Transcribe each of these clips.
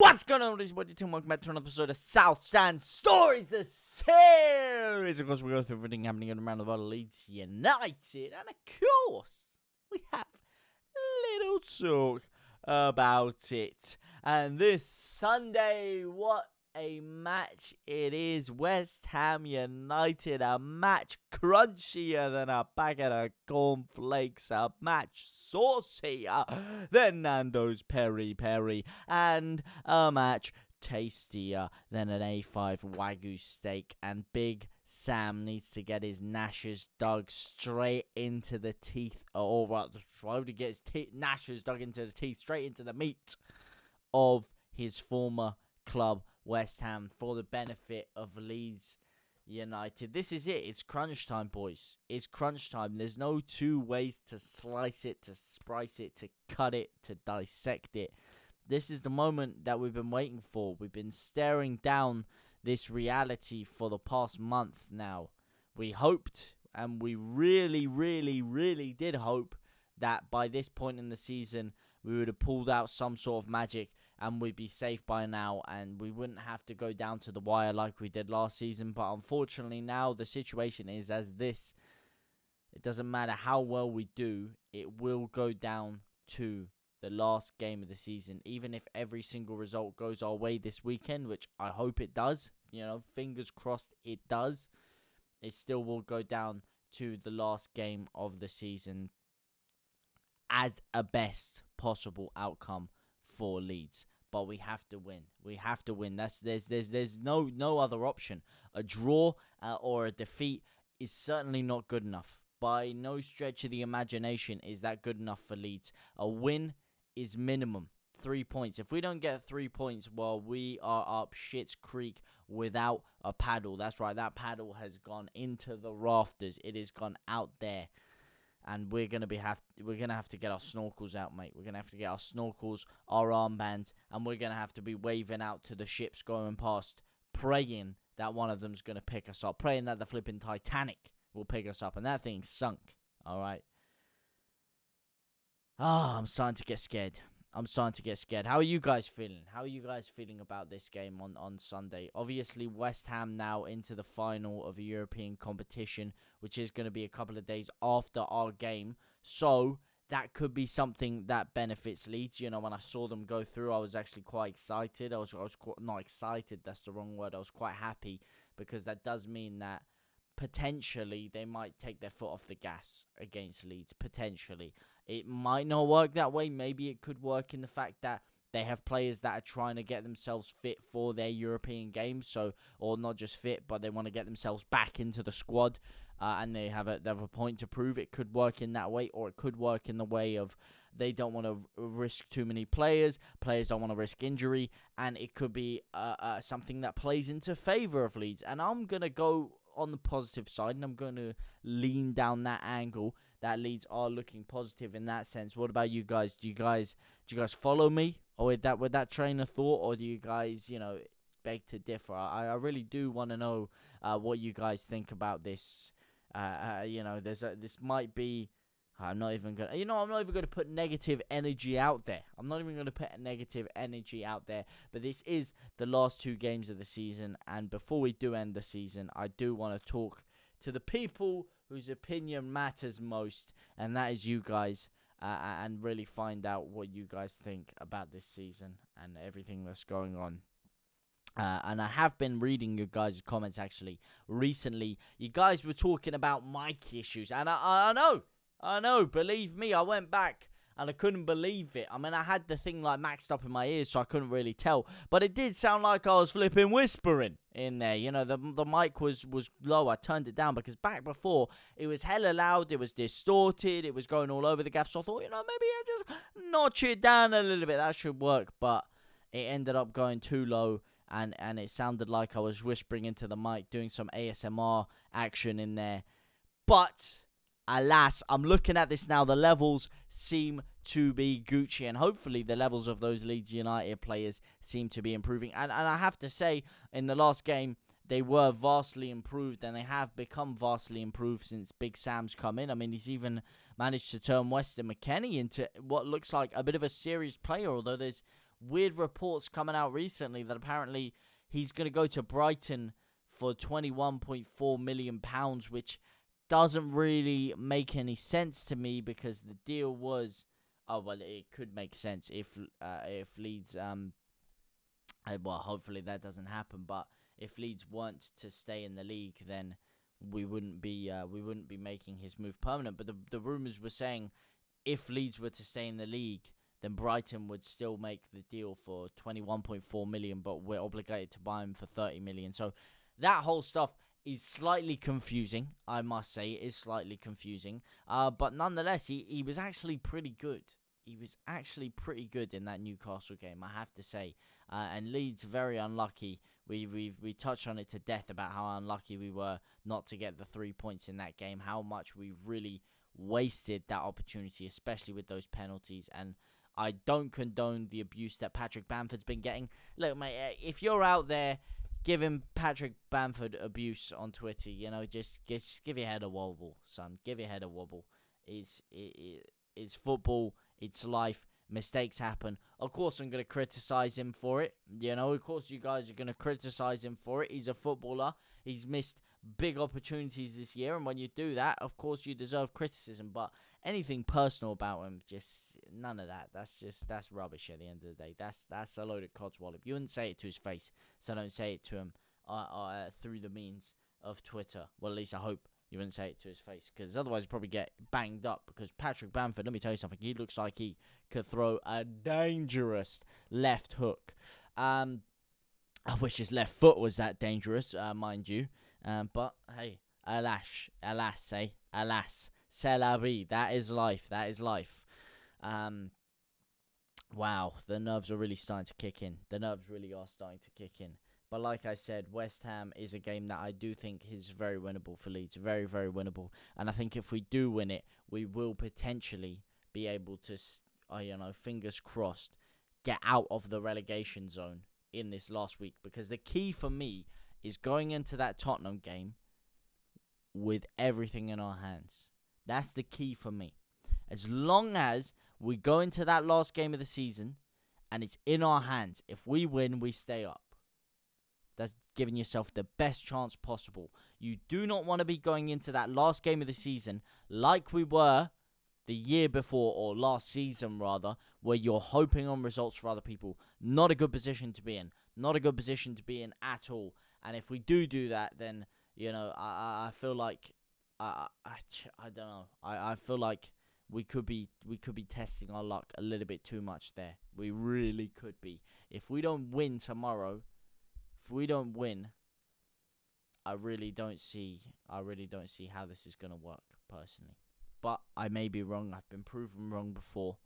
What's going on, ladies and gentlemen? Welcome back to another episode of South Stand Stories, the series. Of course, we go through everything happening around the world of Leeds United. And of course, we have a little talk about it. And this Sunday, what a match it is. West Ham United, a match crunchier than a packet of cornflakes, a match saucier than Nando's Peri Peri, and a match tastier than an A5 Wagyu steak. And Big Sam needs to get his gnashers dug straight into the teeth, or rather, try to get his gnashers dug into the teeth, straight into the meat of his former club, West Ham, for the benefit of Leeds United. This is it. It's crunch time, boys. It's crunch time. There's no two ways to slice it, to splice it, to cut it, to dissect it. This is the moment that we've been waiting for. We've been staring down this reality for the past month now. We hoped, and we really, really, really did hope, that by this point in the season, we would have pulled out some sort of magic and we'd be safe by now and we wouldn't have to go down to the wire like we did last season. But unfortunately now the situation is as this. It doesn't matter how well we do, it will go down to the last game of the season. Even if every single result goes our way this weekend, which I hope it does, fingers crossed it does, it still will go down to the last game of the season as a best possible outcome for Leeds. But we have to win. We have to win. There's no other option. A draw or a defeat is certainly not good enough. By no stretch of the imagination is that good enough for Leeds. A win is minimum 3 points. If we don't get 3 points, well, we are up shit's creek without a paddle. That's right. That paddle has gone into the rafters. It has gone out there. And we're gonna have to get our snorkels out, mate. We're gonna have to get our snorkels, our armbands, and we're gonna have to be waving out to the ships going past, praying that one of them's gonna pick us up, praying that the flipping Titanic will pick us up, and that thing sunk. All right. I'm starting to get scared. How are you guys feeling? How are you guys feeling about this game on Sunday? Obviously, West Ham now into the final of a European competition, which is going to be a couple of days after our game. So that could be something that benefits Leeds. When I saw them go through, I was actually quite excited. I was not excited. That's the wrong word. I was quite happy because that does mean that potentially they might take their foot off the gas against Leeds. Potentially. It might not work that way. Maybe it could work in the fact that they have players that are trying to get themselves fit for their European games. Or not just fit, but they want to get themselves back into the squad. And they have a point to prove. It could work in that way. Or it could work in the way of they don't want to risk too many players. Players don't want to risk injury. And it could be something that plays into favor of Leeds. And I'm going to go on the positive side, and I'm going to lean down that angle that Leeds are looking positive in that sense. What about you guys? Do you guys follow me, or with that train of thought, or do you guys, beg to differ? I really do want to know what you guys think about this. This might be. I'm not even gonna put negative energy out there. But this is the last 2 games of the season, and before we do end the season, I do want to talk to the people whose opinion matters most, and that is you guys, and really find out what you guys think about this season and everything that's going on. And I have been reading your guys' comments actually recently. You guys were talking about mic issues, and I know, believe me, I went back and I couldn't believe it. I mean, I had the thing like maxed up in my ears, so I couldn't really tell. But it did sound like I was flipping whispering in there. The mic was low. I turned it down because back before, it was hella loud. It was distorted. It was going all over the gaff. So I thought, maybe I just notch it down a little bit. That should work. But it ended up going too low. And it sounded like I was whispering into the mic, doing some ASMR action in there. But alas, I'm looking at this now. The levels seem to be Gucci, and hopefully the levels of those Leeds United players seem to be improving. And I have to say, in the last game, they were vastly improved, and they have become vastly improved since Big Sam's come in. I mean, he's even managed to turn Weston McKennie into what looks like a bit of a serious player, although there's weird reports coming out recently that apparently he's going to go to Brighton for £21.4 million, which doesn't really make any sense to me because the deal was... Oh, well, it could make sense if Leeds... well, hopefully that doesn't happen, but if Leeds weren't to stay in the league, then we wouldn't be making his move permanent. But the rumours were saying if Leeds were to stay in the league, then Brighton would still make the deal for 21.4 million, but we're obligated to buy him for 30 million. So that whole stuff is slightly confusing, I must say. It is slightly confusing. But nonetheless, he was actually pretty good. He was actually pretty good in that Newcastle game, I have to say. And Leeds very unlucky. We touched on it to death about how unlucky we were not to get the 3 points in that game. How much we really wasted that opportunity, especially with those penalties. And I don't condone the abuse that Patrick Bamford's been getting. Look, mate, if you're out there giving Patrick Bamford abuse on Twitter, just give your head a wobble, son. Give your head a wobble. It's football. It's life. Mistakes happen. Of course, I'm going to criticize him for it. Of course, you guys are going to criticize him for it. He's a footballer. He's missed big opportunities this year. And when you do that, of course, you deserve criticism. But anything personal about him, just none of that. That's rubbish at the end of the day. That's a load of codswallop. You wouldn't say it to his face, so don't say it to him through the means of Twitter. Well, at least I hope you wouldn't say it to his face, because otherwise you'd probably get banged up. Because Patrick Bamford, let me tell you something, he looks like he could throw a dangerous left hook. I wish his left foot was that dangerous, mind you. But hey, alas, c'est la vie. That is life. Wow, the nerves are really starting to kick in. The nerves really are starting to kick in. But like I said, West Ham is a game that I do think is very winnable for Leeds. Very, very winnable. And I think if we do win it, we will potentially be able to, fingers crossed, get out of the relegation zone in this last week. Because the key for me is going into that Tottenham game with everything in our hands. That's the key for me. As long as we go into that last game of the season and it's in our hands, if we win, we stay up. That's giving yourself the best chance possible. You do not want to be going into that last game of the season like we were the year before, or last season rather, where you're hoping on results for other people. Not a good position to be in. Not a good position to be in at all. And if we do that, then, I feel like, I don't know. I feel like we could be testing our luck a little bit too much there. We really could be. If we don't win tomorrow, I really don't see how this is going to work, personally. But I may be wrong. I've been proven wrong before.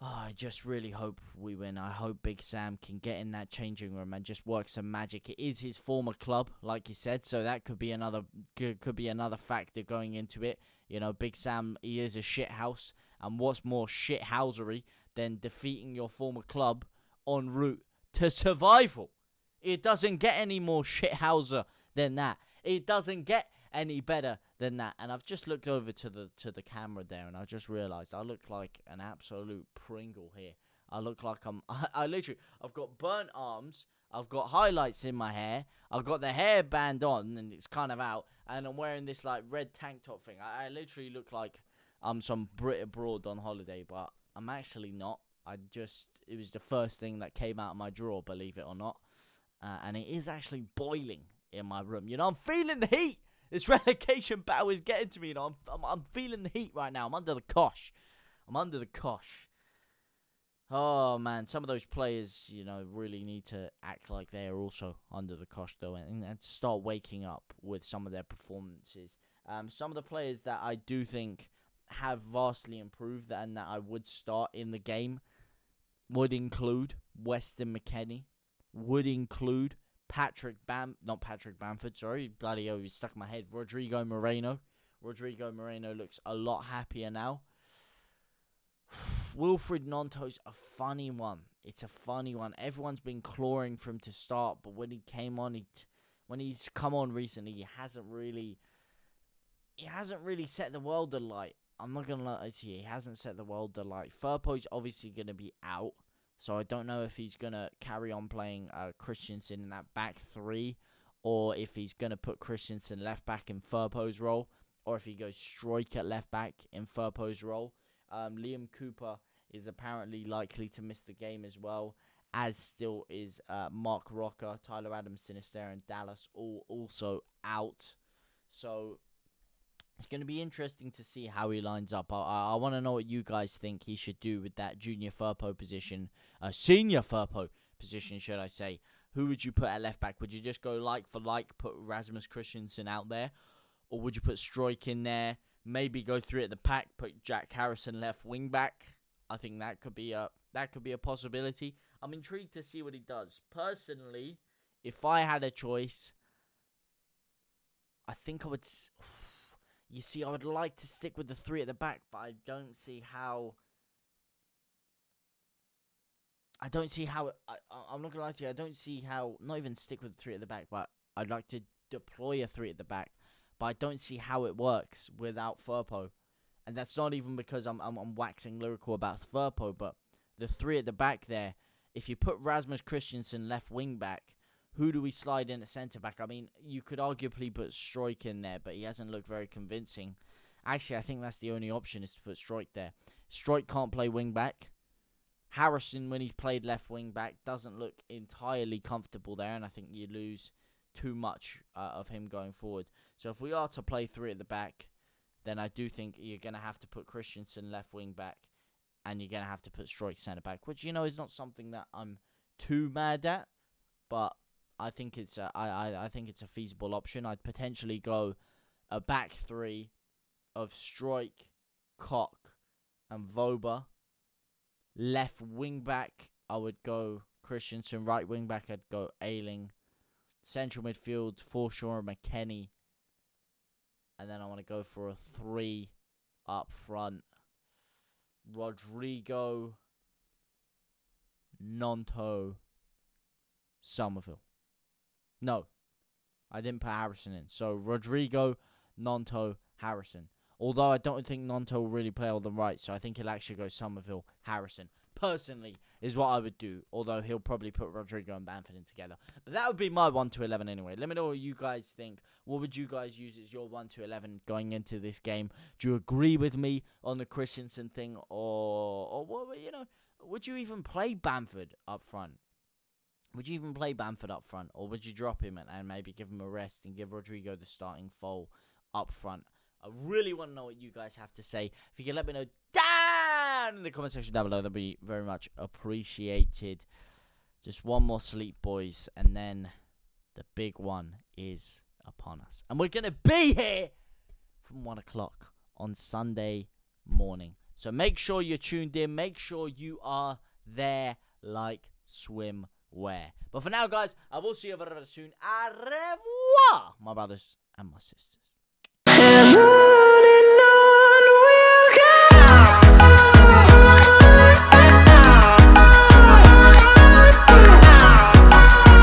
I just really hope we win. I hope Big Sam can get in that changing room and just work some magic. It is his former club, like he said, so that could be another factor going into it. Big Sam, he is a shithouse, and what's more shithousery than defeating your former club en route to survival? It doesn't get any more shithouser than that. It doesn't get any better than that. And I've just looked over to the camera there, and I just realised I look like an absolute Pringle here. I look like I've got burnt arms, I've got highlights in my hair, I've got the hairband on, and it's kind of out, and I'm wearing this red tank top thing. I literally look like I'm some Brit abroad on holiday, but I'm actually not. It was the first thing that came out of my drawer, believe it or not. And it is actually boiling in my room. I'm feeling the heat. This relegation battle is getting to me. I'm feeling the heat right now. I'm under the cosh. Oh, man. Some of those players, really need to act like they are also under the cosh, though, and start waking up with some of their performances. Some of the players that I do think have vastly improved and that I would start in the game would include Weston McKennie, would include not Patrick Bamford, sorry, bloody hell, you stuck in my head, Rodrigo Moreno. Rodrigo Moreno looks a lot happier now. Wilfried Gnonto's a funny one. It's a funny one. Everyone's been clawing for him to start, but when he came on, when he's come on recently, he hasn't really set the world alight. I'm not going to lie to you. He hasn't set the world alight. Firpo's obviously going to be out. So I don't know if he's going to carry on playing Christensen in that back three, or if he's going to put Christensen left back in Firpo's role, or if he goes Struijk at left back in Firpo's role. Liam Cooper is apparently likely to miss the game as well, as still is Mark Rocker, Tyler Adams, Sinister, and Dallas all also out. So it's going to be interesting to see how he lines up. I want to know what you guys think he should do with that junior Firpo position, senior Firpo position, should I say. Who would you put at left back? Would you just go like for like, put Rasmus Christensen out there? Or would you put Struijk in there? Maybe go through it at the pack, put Jack Harrison left wing back. I think that could be a possibility. I'm intrigued to see what he does. Personally, if I had a choice, I think I would. You see, I would like to stick with the three at the back, but I don't see how. I'm not gonna lie to you. I don't see how. Not even stick with the three at the back, but I'd like to deploy a three at the back. But I don't see how it works without Firpo. And that's not even because I'm waxing lyrical about Firpo, but the three at the back there, if you put Rasmus Christensen left wing back, who do we slide in at centre back? I mean, you could arguably put Struijk in there, but he hasn't looked very convincing. Actually, I think that's the only option, is to put Struijk there. Struijk can't play wing back. Harrison, when he's played left wing back, doesn't look entirely comfortable there, and I think you lose too much of him going forward. So if we are to play three at the back, then I do think you're going to have to put Christensen left wing back, and you're going to have to put Struijk centre back, which, is not something that I'm too mad at, but I think it's I think it's a feasible option. I'd potentially go a back three of Struijk, Koch, and Voba. Left wing back, I would go Christensen. Right wing back, I'd go Ayling. Central midfield, Forshaw and McKennie. And then I want to go for a 3 up front. Rodrigo, Nonto, Somerville. No, I didn't put Harrison in. So Rodrigo, Nonto, Harrison. Although I don't think Nonto will really play on the right, so I think he'll actually go Somerville, Harrison. Personally, is what I would do. Although he'll probably put Rodrigo and Bamford in together. But that would be my 1 to 11 anyway. Let me know what you guys think. What would you guys use as your 1 to 11 going into this game? Do you agree with me on the Christensen thing? Or would you even play Bamford up front? Would you even play Bamford up front? Or would you drop him and maybe give him a rest and give Rodrigo the starting foal up front? I really want to know what you guys have to say. If you can let me know down in the comment section down below, that'd be very much appreciated. Just one more sleep, boys, and then the big one is upon us. And we're going to be here from 1 o'clock on Sunday morning. So make sure you're tuned in. Make sure you are there like swimwear. But for now, guys, I will see you very, very soon. Au revoir, my brothers and my sisters.